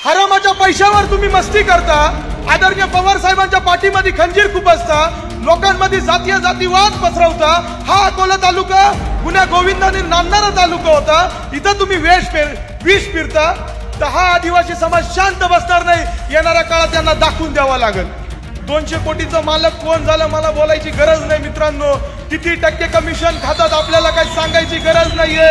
हरामाच्या पैशावर तुम्ही मस्ती करता, आदरणीय पवार साहेबांच्या पाठीमध्ये खंजीर खुपसता, लोकांमध्ये जातीय जातीवाद पसरवता। हा अकोला तालुका गुन्हा गोविंदाने नांदणारा तालुका होता, इथं तुम्ही विष फिरता। तर हा आदिवासी समाज शांत बसणार नाही, येणाऱ्या काळात त्यांना दाखवून द्यावा लागेल। 200 कोटीचा मालक कोण झालं मला बोलायची गरज नाही मित्रांनो, किती टक्के कमिशन खातात आपल्याला काही सांगायची गरज नाहीये।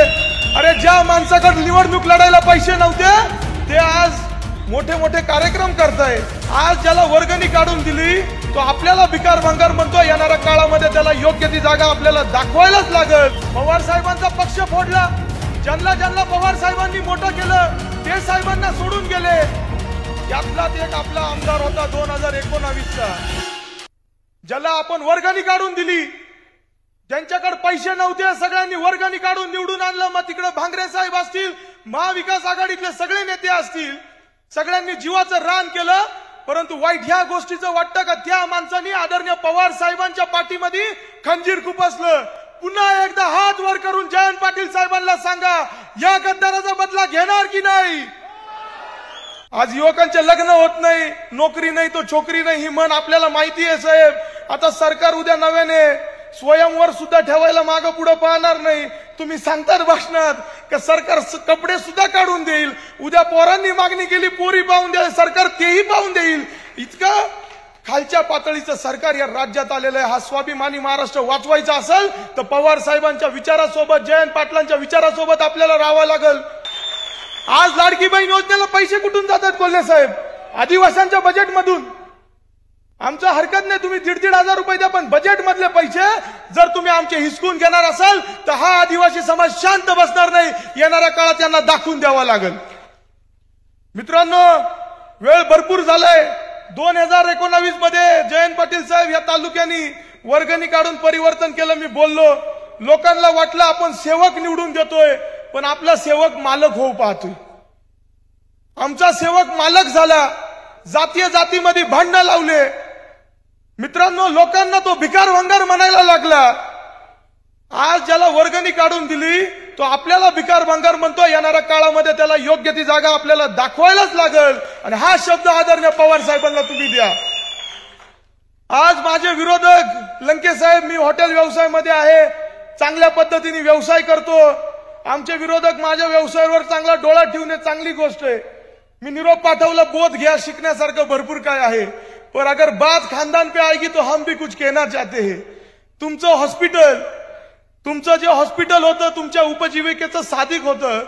अरे ज्या माणसाकडे निवडणूक लढायला पैसे नव्हते ते आज मोठे मोठे कार्यक्रम करताय, आज ज्याला वर्गणी काढून दिली तो आपल्याला भिकार भंगार म्हणतो। येणाऱ्या काळामध्ये त्याला योग्य ती जागा आपल्याला दाखवायलाच लागेल। पवार साहेबांचा पक्ष फोडला, ज्यांना ज्यांना पवार साहेबांनी मोठं केलं ते साहेबांना सोडून गेले। यातलाच एक आपला आमदार होता 2019चा, ज्याला आपण वर्गणी काढून दिली, ज्यांच्याकडे पैसे नव्हते सगळ्यांनी वर्गणी काढून निवडून आणलं। मग तिकडे भांगरे साहेब असतील, महाविकास आघाडीतले सगळे नेते असतील, सगळ्यांनी जीवाचं रान केलं। परंतु वाईट ह्या गोष्टीचं वाटतं का त्या माणसांनी आदरणीय पवार साहेबांच्या पाठीमध्ये खंजीर खुपसलं। पुन्हा एकदा हात वर करून जयंत पाटील साहेबांना सांगा, या गद्दाराचा बदला घेणार की नाही? आज युवकांचे लग्न होत नाही, नोकरी नाही तो छोकरी नाही, ही मन आपल्याला माहिती आहे साहेब। आता सरकार उद्या नव्याने स्वयंवर सुद्धा ठेवायला मागं पुढे पाहणार नाही। तुम्ही सांगतात भाषणात का सरकार कपडे सुद्धा काढून देईल, उद्या पोरांनी मागणी केली पोरी पाहून द्या, सरकार तेही पाहून देईल। इतका खालच्या पातळीचं सरकार या राज्यात आलेलं आहे। हा स्वाभिमानी महाराष्ट्र वाचवायचा असेल तर पवार साहेबांच्या विचारासोबत, जयंत पाटलांच्या विचारासोबत आपल्याला राहावं लागेल। आज लाडकी बहीण योजनेला पैसे कुठून जातात कोल्हे साहेब? आदिवासींच्या बजेटमधून। आमचा हरकत नाही तुम्ही 1,500 रुपये द्या, पण बजेट मधले पैसे जर तुम्ही आमचे हिसकून घेणार असाल तर हा आदिवासी समाज शांत बसणार नाही, येणाऱ्या काळात त्यांना दाखवून द्यावा लागेल। मित्रांनो वेळ भरपूर झालाय। 2019 मध्ये जयंत पाटील साहेब या तालुक्यांनी वर्गणी काढून परिवर्तन केलं। मी बोललो, लोकांना वाटलं आपण सेवक निवडून देतोय, पण आपला सेवक मालक होऊ पाहतोय। आमचा सेवक मालक झाला, जातीय जातीमध्ये भांडणं लावले। मित्रांनो लोकांना तो भिकार भंगार म्हणायला लागला। आज ज्याला वर्गणी काढून दिली तो आपल्याला भिकार भंगार म्हणतो, येणाऱ्या काळामध्ये त्याला योग्य ती जागा आपल्याला दाखवायलाच लागेल। आणि हा शब्द आदरणीय पवार साहेबांना तुम्ही द्या। आज माझे विरोधक लंके साहेब, मी हॉटेल व्यवसायामध्ये आहे, चांगल्या पद्धतीने व्यवसाय करतो। आमचे विरोधक माझ्या व्यवसायावर चांगला डोळा ठेवणे चांगली गोष्ट आहे। मी निरोप पाठवला, बोध घ्या, शिकण्यासारखं भरपूर काय आहे, पर अगर बात खानदान पे आएगी तो हम भी कुछ कहना चाहते हैं। तुमचं हॉस्पिटल, तुमचं जे हॉस्पिटल होतं तुमच्या उपजीविकेचं साधिक होतं,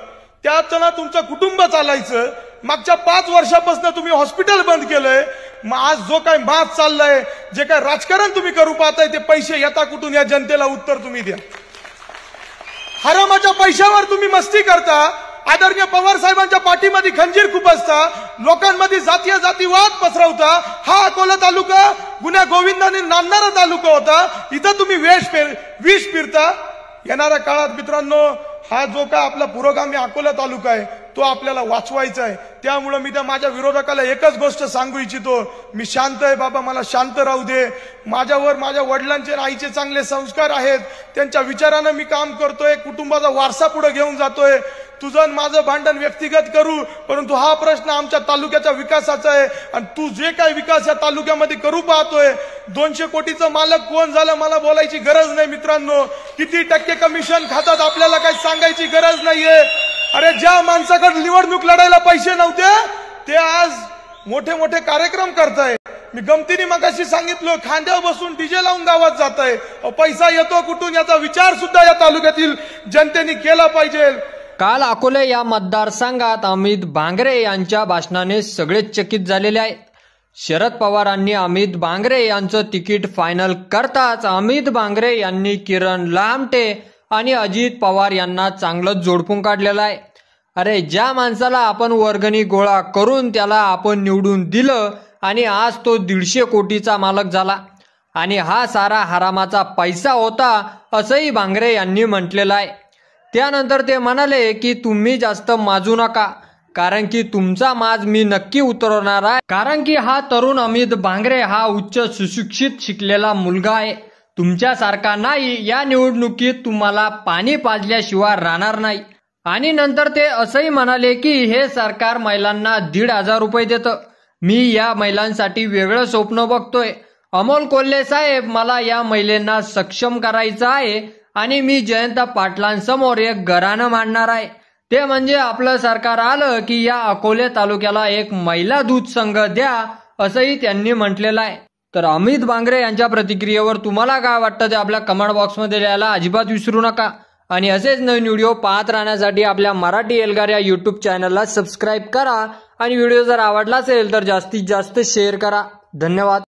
त्यात ना तुमचं कुटुंब चालायचं। मागच्या 5 वर्षापासून तुम्ही हॉस्पिटल बंद केलंय। मग आज जो काय मात चाललाय, जे काय राजकारण तुम्ही करू पाहताय, ते पैसे येता कुठून या जनतेला उत्तर तुम्ही द्या। हरामाच्या पैशावर तुम्ही मस्ती करता, आदरणीय पवार साहेबांच्या पाठीमध्ये खंजीर खुपसता, लोकांमध्ये जातीय जातीवाद पसरवता। हा अकोला तालुका गुन्हा गोविंदाने नांदणारा तालुका होता, इथं तुम्ही विष फिरता। येणाऱ्या काळात मित्रांनो हा जो काय आपला पुरोगामी अकोला तालुका आहे तो आपल्याला वाचवायचा आहे। त्यामुळे मी त्या माझ्या विरोधकाला एकच गोष्ट सांगू इच्छितो, मी शांत आहे बाबा, मला शांत राहू दे। माझ्यावर माझ्या वडिलांचे आईचे चांगले संस्कार आहेत, त्यांच्या विचारानं मी काम करतोय, कुटुंबाचा वारसा पुढे घेऊन जातोय। तुझं माझं भांडण व्यक्तिगत करू, परंतु हा प्रश्न आमच्या तालुक्याच्या विकासाचा आहे। आणि तू जे काही विकास या तालुक्यामध्ये करू पाहतोय, 200 कोटीचा मालक कोण झालं मला बोलायची गरज नाही मित्रांनो, किती टक्के कमिशन खातात आपल्याला काही सांगायची गरज नाहीये। अरे ज्या माणसाकडे निवडणूक लढायला पैसे नव्हते ते आज मोठे मोठे कार्यक्रम करताय। मी गमतीने मगाशी सांगितलं, खांद्यावर बसून डीजे लावून गावात जात आहे, पैसा येतो कुठून याचा विचार सुद्धा या तालुक्यातील जनतेने केला पाहिजे। काल अकोले या मतदारसंघात अमित बांगरे यांच्या भाषणाने सगळेच चकित झालेले आहेत। शरद पवारांनी अमित बांगरे यांचं तिकीट फायनल करताच अमित बांगरे यांनी किरण लहामटे आणि अजित पवार यांना चांगलंच जोडपून काढलेलं आहे। अरे ज्या माणसाला आपण वर्गणी गोळा करून त्याला आपण निवडून दिलं आणि आज तो 150 कोटीचा मालक झाला आणि हा सारा हरामाचा पैसा होता असंही बांगरे यांनी म्हटलेलं आहे। त्यानंतर ते म्हणाले की तुम्ही जास्त माजू नका, कारण की तुमचा माज मी नक्की उतरवणार आहे, कारण की हा तरुण अमित बांगरे हा उच्च सुशिक्षित शिकलेला मुलगा आहे, तुमच्यासारखा नाही। या निवडणुकीत तुम्हाला पाणी पाजल्याशिवाय राहणार नाही। आणि नंतर ते असंही म्हणाले की हे सरकार महिलांना 1,500 रुपये देतं. मी या महिलांसाठी वेगळं स्वप्न बघतोय. अमोल कोल्हे साहेब, मला या महिलांना सक्षम करायचं आहे आणि मी जयंत पाटलांसमोर एक घराणं मांडणार आहे. ते म्हणजे आपलं सरकार आलं की या अकोले तालुक्याला एक महिला दूध संघ द्या, असंही त्यांनी म्हटलेलं आहे. तर अमित बांगरे यांच्या प्रतिक्रियेवर तुम्हाला काय वाटतं ते आपल्या कमेंट बॉक्समध्ये लिहायला अजिबात विसरू नका. आणि असेच नवीन व्हिडिओ पाहत राहण्यासाठी आपल्या मराठी एल्गार या युट्यूब चॅनलला सबस्क्राईब करा आणि व्हिडिओ जर आवडला असेल तर जास्तीत जास्त शेअर करा. धन्यवाद.